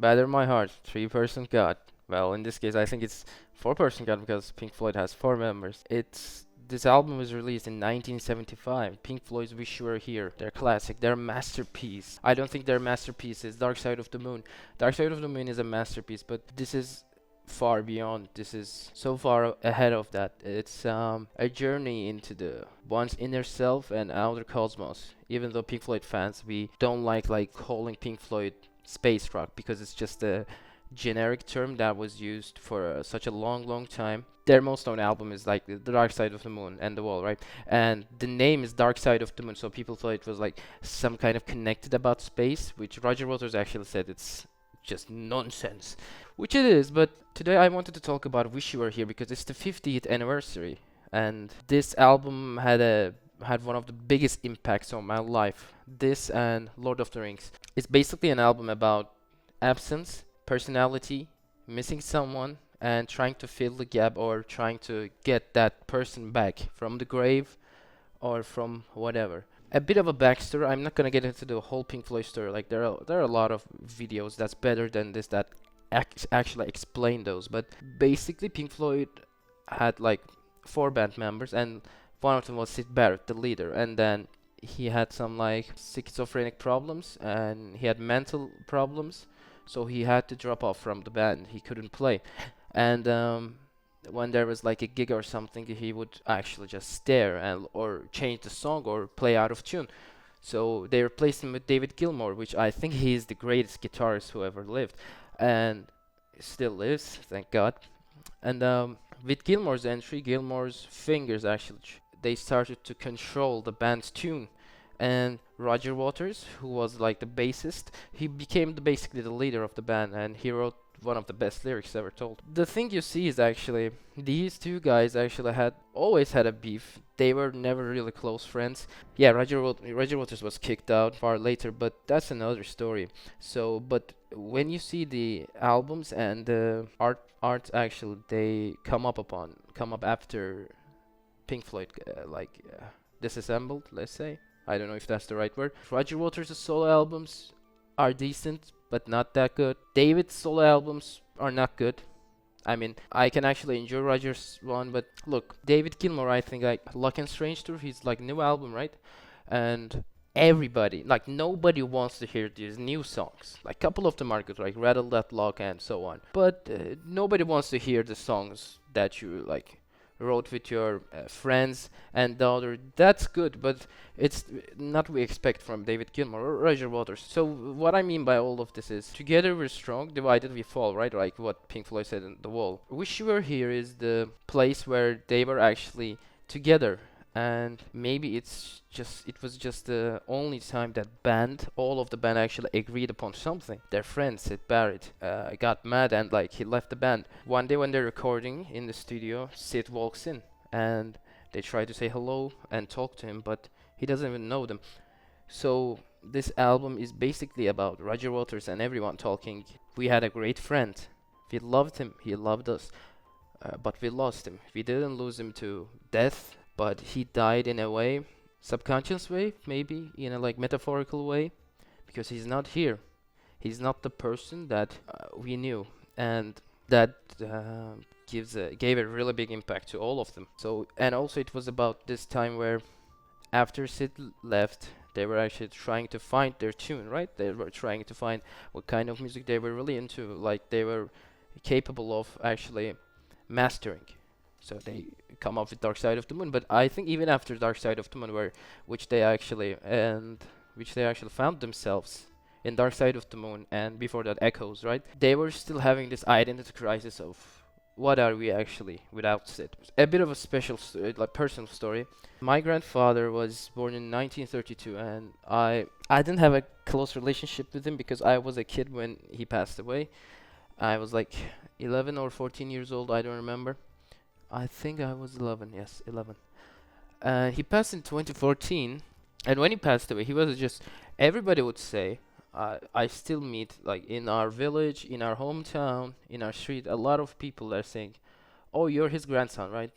Batter My Heart, three-person God. Well, in this case, I think it's four-person God because Pink Floyd has four members. It's This album was released in 1975. Pink Floyd's Wish You Were Here. They're classic. They're a masterpiece. I don't think their masterpiece is Dark Side of the Moon. Dark Side of the Moon is a masterpiece, but this is far beyond. This is so far ahead of that. It's a journey into the one's inner self and outer cosmos. Even though Pink Floyd fans, we don't like calling Pink Floyd space rock because it's just a generic term that was used for such a long time. Their most known album is like The Dark Side of the Moon and The Wall, right? And the name is Dark Side of the Moon, so people thought it was like some kind of connected about space, which Roger Waters actually said it's just nonsense, which it is. But today I wanted to talk about Wish You Were Here because it's the 50th anniversary, and this album had one of the biggest impacts on my life. This and Lord of the Rings. It's basically an album about absence, personality, missing someone, and trying to fill the gap or trying to get that person back from the grave or from whatever. A bit of a backstory. I'm not gonna get into the whole Pink Floyd story. Like there are a lot of videos that's better than this that actually explain those. But basically, Pink Floyd had like four band members, and one of them was Sid Barrett, the leader, and then he had some like schizophrenic problems and he had mental problems, so he had to drop off from the band. He couldn't play, and when there was like a gig or something, he would actually just stare and or change the song or play out of tune. So they replaced him with David Gilmour, which I think he is the greatest guitarist who ever lived, and still lives, thank God. And with Gilmour's entry, Gilmour's fingers actually they started to control the band's tune. And Roger Waters, who was like the bassist, he became basically the leader of the band, and he wrote one of the best lyrics ever told. The thing you see is actually these two guys actually had always had a beef. They were never really close friends. Yeah, Roger Waters was kicked out far later, but that's another story. So, but when you see the albums and the art actually they come up after Pink Floyd disassembled, let's say. I don't know if that's the right word. Roger Waters' solo albums are decent, but not that good. David's solo albums are not good. I mean, I can actually enjoy Roger's one, but look, David Gilmour, I think like Luck and Strange Tour, his like new album, right? And everybody, like nobody wants to hear these new songs. Like a couple of them are good, like Rattle That Lock and so on. But nobody wants to hear the songs that you like wrote with your friends and the other. That's good, but it's not we expect from David Gilmour or Roger Waters. So what I mean by all of this is together we're strong, divided we fall, right? Like what Pink Floyd said in The Wall. Wish You Were Here is the place where they were actually together, and maybe it was just the only time that all of the band actually agreed upon something. Their friend Sid Barrett got mad and like he left the band. One day when they're recording in the studio, Sid walks in and they try to say hello and talk to him, but he doesn't even know them. So this album is basically about Roger Waters and everyone talking. We had a great friend. We loved him. He loved us. But we lost him. We didn't lose him to death, but he died in a way, subconscious way, maybe in a like metaphorical way, because he's not here. He's not the person that we knew, and that gave a really big impact to all of them. So, and also it was about this time where after Sid left, they were actually trying to find their tune, right? They were trying to find what kind of music they were really into, like they were capable of actually mastering. So they come up with Dark Side of the Moon. But I think even after Dark Side of the Moon, which they actually found themselves in Dark Side of the Moon, and before that Echoes, right? They were still having this identity crisis of what are we actually without Sid? A bit of a special, like personal story. My grandfather was born in 1932, and I didn't have a close relationship with him because I was a kid when he passed away. I was like 11 or 14 years old, I don't remember. I think I was 11, yes, 11. He passed in 2014, and when he passed away, he was just, everybody would say, I still meet, like, in our village, in our hometown, in our street, a lot of people are saying, oh, you're his grandson, right?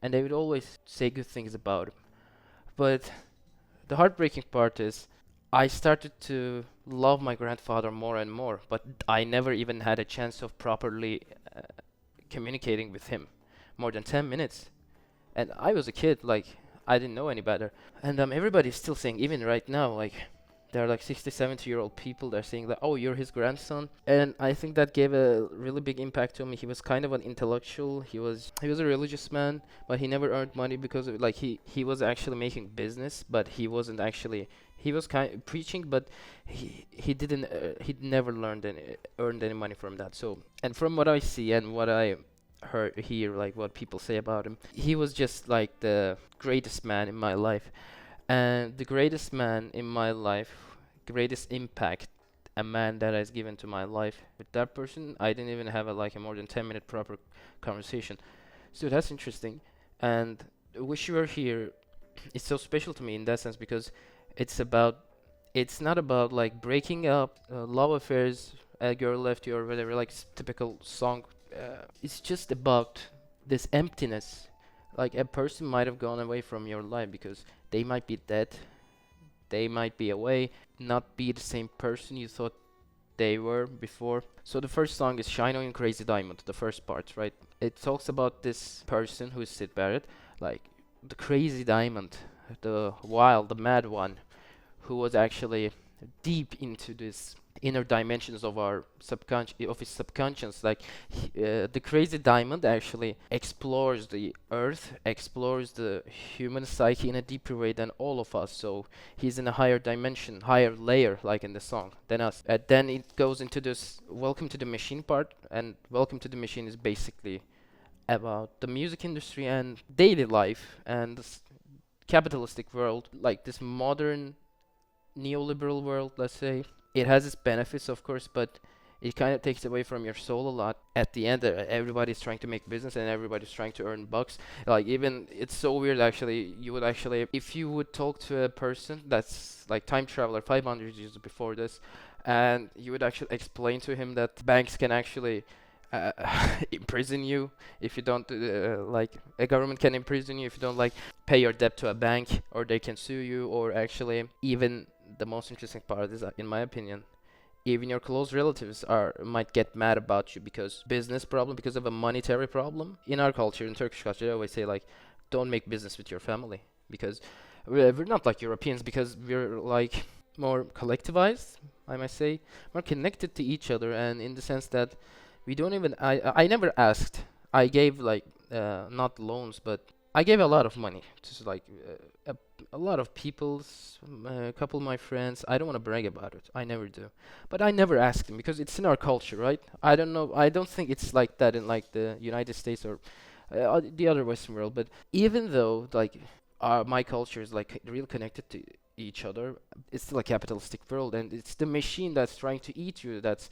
And they would always say good things about him. But the heartbreaking part is, I started to love my grandfather more and more, but I never even had a chance of properly communicating with him more than 10 minutes. And I was a kid, like, I didn't know any better. And everybody's still saying, even right now, like, there are like 60, 70-year-old people that are saying that, oh, you're his grandson. And I think that gave a really big impact to me. He was kind of an intellectual. He was a religious man, but he never earned money because of, like, he was actually making business, but he wasn't actually, he was kind of preaching, but he didn't he never learned any earned any money from that. So, and from what I see and what I hear, like what people say about him, he was just like the greatest man in my life. And the greatest man in my life, greatest impact a man that has given to my life, with that person, I didn't even have a more than 10-minute proper conversation. So that's interesting. And Wish You Were Here is so special to me in that sense because it's about, it's not about like breaking up, love affairs, a girl left you or whatever, like typical song. It's just about this emptiness. Like a person might have gone away from your life because they might be dead, they might be away, not be the same person you thought they were before. So the first song is Shine On Crazy Diamond, the first part, right? It talks about this person who is Sid Barrett, like the crazy diamond, the wild, the mad one, who was actually deep into this inner dimensions of our subconscious, of his subconscious. Like the crazy diamond actually explores the earth, explores the human psyche in a deeper way than all of us. So he's in a higher dimension, higher layer, like in the song, than us. Then it goes into this Welcome to the Machine part, and Welcome to the Machine is basically about the music industry and daily life and this capitalistic world, like this modern neoliberal world, let's say. It has its benefits, of course, but it kind of takes away from your soul a lot. At the end, everybody's trying to make business and everybody's trying to earn bucks. Like, even it's so weird actually. You would actually, if you would talk to a person that's like time traveler 500 years before this, and you would actually explain to him that banks can actually uh, imprison you if you don't like a government can imprison you if you don't like pay your debt to a bank, or they can sue you, or actually even the most interesting part is that, in my opinion, even your close relatives are might get mad about you because business problem, because of a monetary problem. In our culture, in Turkish culture, they always say like, don't make business with your family because we're not like Europeans, because we're like more collectivized, I might say, more connected to each other, and in the sense that we don't even. I never asked. I gave like not loans, but I gave a lot of money to like a lot of people's, a couple of my friends. I don't want to brag about it. I never do, but I never asked them because it's in our culture, right? I don't know. I don't think it's like that in like the United States or the other Western world. But even though like my culture is like real connected to each other, it's still a capitalistic world, and it's the machine that's trying to eat you. That's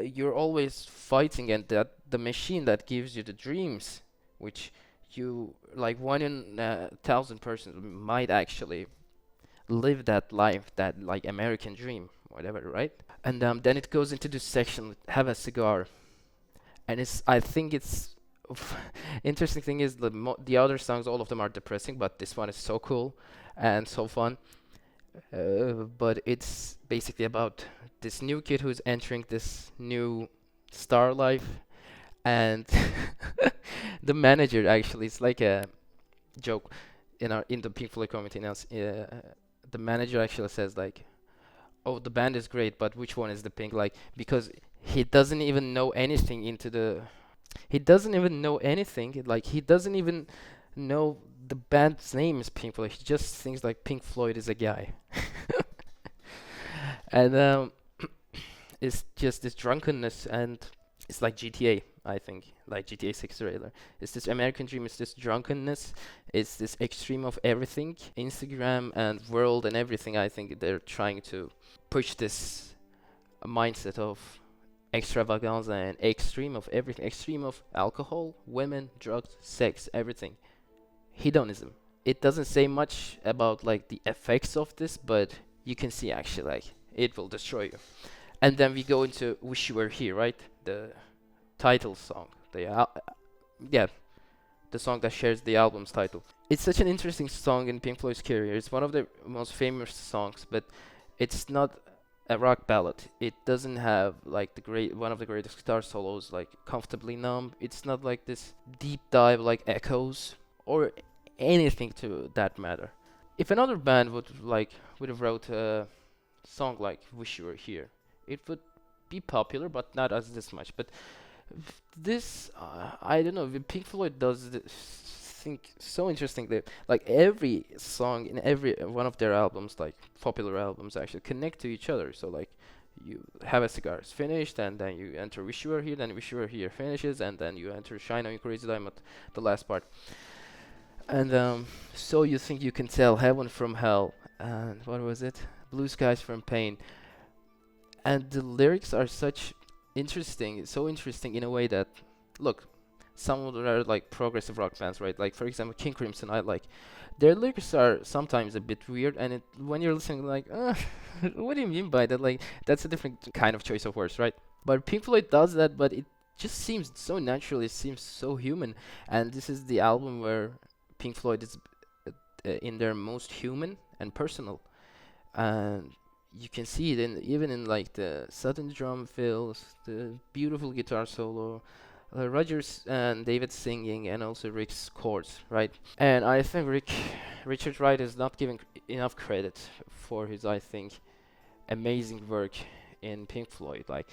you're always fighting, and that the machine that gives you the dreams, which you like 1 in 1,000 persons might actually live that life, that like American dream, whatever, right? And then it goes into this section, have a cigar, and it's I think it's interesting thing is the other songs, all of them are depressing, but this one is so cool and so fun. But it's basically about this new kid who's entering this new star life, and the manager actually, it's like a joke in the Pink Floyd community now. The manager actually says like, "Oh, the band is great, but which one is the Pink?" Like, because he doesn't even know anything into the. He doesn't even know anything. Like, he doesn't even know the band's name is Pink Floyd. He just thinks like Pink Floyd is a guy. And it's just this drunkenness, and it's like GTA, I think, like GTA 6 trailer. It's this American dream, it's this drunkenness, it's this extreme of everything, Instagram and world and everything. I think they're trying to push this mindset of extravaganza and extreme of everything, extreme of alcohol, women, drugs, sex, everything. Hedonism. It doesn't say much about like the effects of this, but you can see actually like it will destroy you. And then we go into Wish You Were Here, right? The title song. Yeah, the song that shares the album's title. It's such an interesting song in Pink Floyd's career. It's one of the most famous songs, but It's not a rock ballad. It doesn't have like the great one of the greatest guitar solos like Comfortably Numb. It's not like this deep dive like Echoes or anything to that matter. If another band would have wrote a song like Wish You Were Here, it would be popular but not as this much. But this I don't know. Pink Floyd does this think so interestingly. Like every song in every one of their albums, like popular albums, actually connect to each other. So like you have a cigar is finished, and then you enter Wish You Were Here, then Wish You Were Here finishes, and then you enter Shine On You Crazy Diamond, the last part. And so you think you can tell heaven from hell, and what was it? Blue skies from pain. And the lyrics are such interesting, so interesting in a way that, look, some of them are like progressive rock bands, right? Like for example, King Crimson, I like. Their lyrics are sometimes a bit weird, and when you're listening, like, what do you mean by that? Like, that's a different kind of choice of words, right? But Pink Floyd does that, but it just seems so natural. It seems so human, and this is the album where Pink Floyd is in their most human and personal, and you can see it in even in like the sudden drum fills, the beautiful guitar solo, Rogers and David singing, and also Rick's chords, right? And I think Richard Wright is not giving enough credit for his, I think, amazing work in Pink Floyd. Like,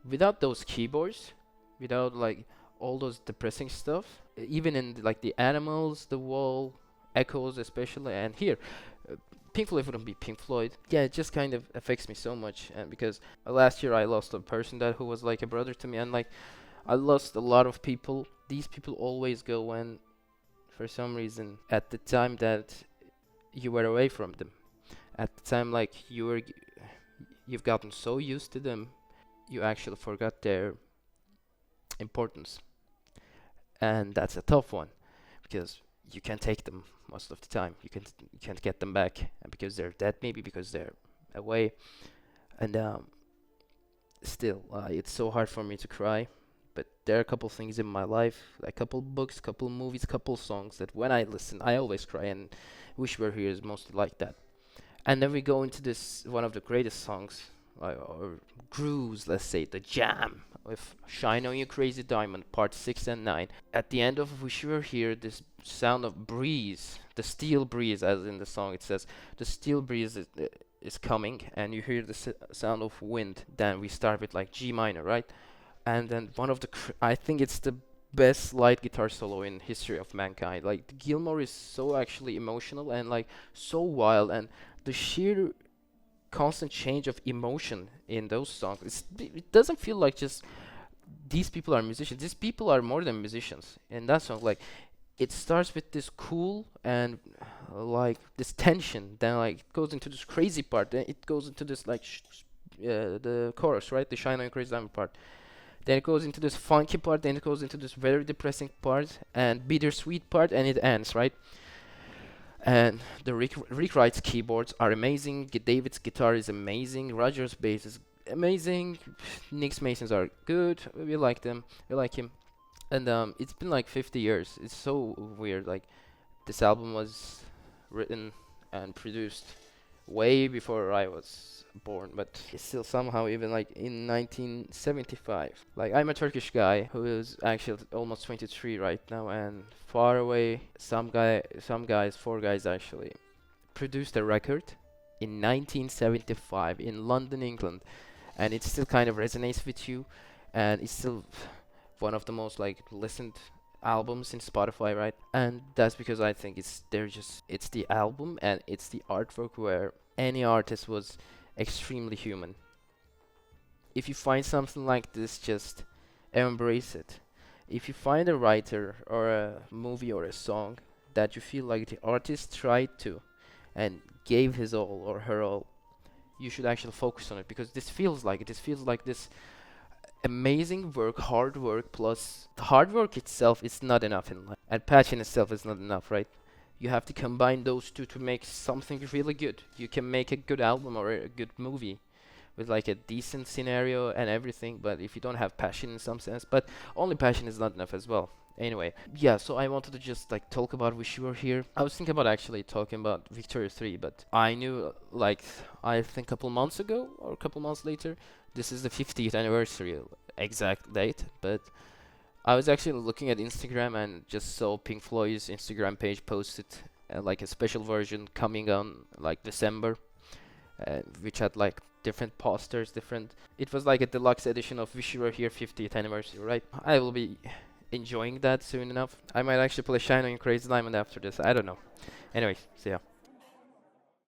without those keyboards, without like all those depressing stuff, even in like the animals, the wall, echoes especially, and here, uh, Pink Floyd wouldn't be Pink Floyd. Yeah, it just kind of affects me so much, and because last year I lost a person that who was like a brother to me, and like I lost a lot of people. These people always go when, for some reason, at the time that you were away from them, at the time like you've gotten so used to them, you actually forgot their importance, and that's a tough one because you can't take them most of the time. You can't get them back, and because they're dead, maybe because they're away, and still, it's so hard for me to cry. But there are a couple things in my life, a couple books, couple movies, couple songs that when I listen, I always cry, and Wish We're Here is mostly like that. And then we go into this one of the greatest songs, or grooves, let's say, the jam with Shine On You Crazy Diamond, part 6 and 9. At the end of Wish You Were Here, this sound of breeze, the steel breeze, as in the song it says, the steel breeze is coming, and you hear the sound of wind. Then we start with like G minor, right? And then one of the I think it's the best slide guitar solo in history of mankind. Like Gilmore is so actually emotional and like so wild, and the sheer constant change of emotion in those songs. It doesn't feel like just these people are musicians. These people are more than musicians. In that song, like it starts with this cool and like this tension, then like it goes into this crazy part, then it goes into this like the chorus, right? The Shine On You Crazy Diamond part. Then it goes into this funky part, then it goes into this very depressing part and bittersweet part, and it ends, right? And the Rick Wright's keyboards are amazing. David's guitar is amazing. Roger's bass is amazing. Nick's Masons are good. We like them. We like him. And it's been like 50 years. It's so weird. Like this album was written and produced way before I was born, but it's still somehow even like in 1975. Like I'm a Turkish guy who is actually almost 23 right now, and far away, some guys, four guys actually, produced a record in 1975 in London, England, and it still kind of resonates with you, and it's still one of the most like listened albums in Spotify, right? And that's because I think it's the album and it's the artwork where any artist was extremely human. If you find something like this, just embrace it. If you find a writer or a movie or a song that you feel like the artist tried to and gave his all or her all, you should actually focus on it, because this feels like it. This feels like this amazing work, hard work, plus the hard work itself is not enough in life, and passion itself is not enough, right? You have to combine those two to make something really good. You can make a good album or a good movie with like a decent scenario and everything, but if you don't have passion in some sense, but only passion is not enough as well. Anyway, yeah, so I wanted to just like talk about Wish You Were Here. I was thinking about actually talking about Victoria 3, but I knew like I think a couple months ago or a couple months later, this is the 50th anniversary exact date, but I was actually looking at Instagram and just saw Pink Floyd's Instagram page posted like a special version coming on like December, which had like different posters, different. It was like a deluxe edition of Wish You Were Here 50th anniversary, right? I will be enjoying that soon enough. I might actually play Shine on Crazy Diamond after this. I don't know. Anyway, so yeah.